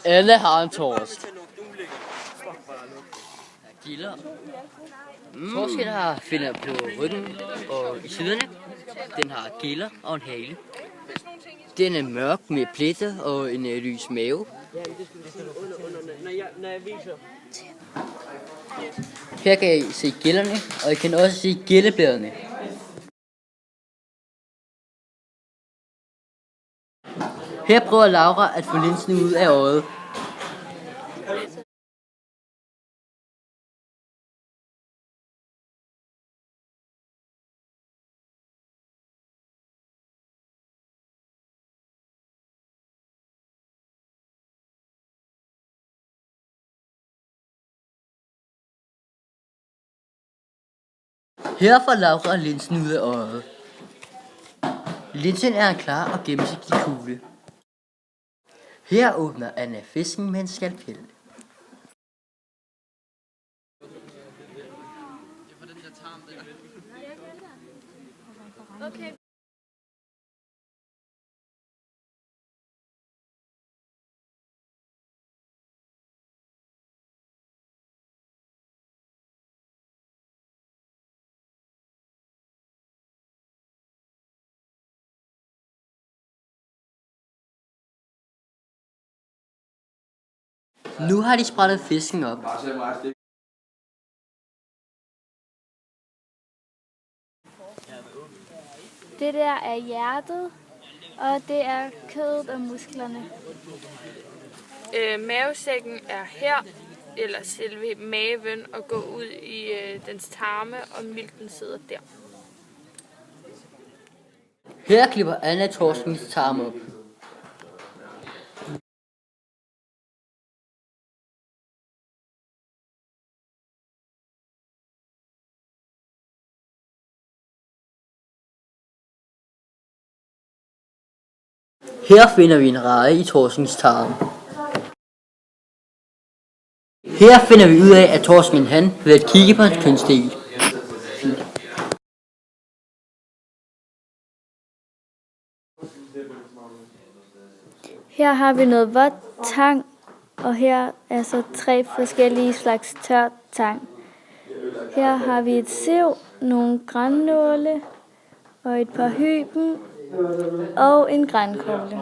Alle har en torsk. Gilder. Torsken har finner på ryggen og i siderne. Den har gilder og en hale. Den er mørk med pletter og en lys mave. Her kan I se gillerne, og I kan også se gillebladene. Her prøver Laura at få linsen ud af øjet. Her får Laura linsen ud af øjet. Linsen er en klar og gennemsigtig kugle. Her åbner Anna fisken med en skalpel. Okay. Nu har de sprættet fisken op. Det der er hjertet, og det er kødet og musklerne. Mavesækken er her, eller selve maven, og går ud i dens tarme, og milten sidder der. Her klipper Anna torskens tarme op. Her finder vi en reje i torskens tarm. Her finder vi ud af, at torsken er en han ved at kigge på hans kønsdel. Her har vi noget vådt tang, og her er så 3 forskellige slags tør tang. Her har vi et siv, nogle grannåle og et par hyben og en grankogle.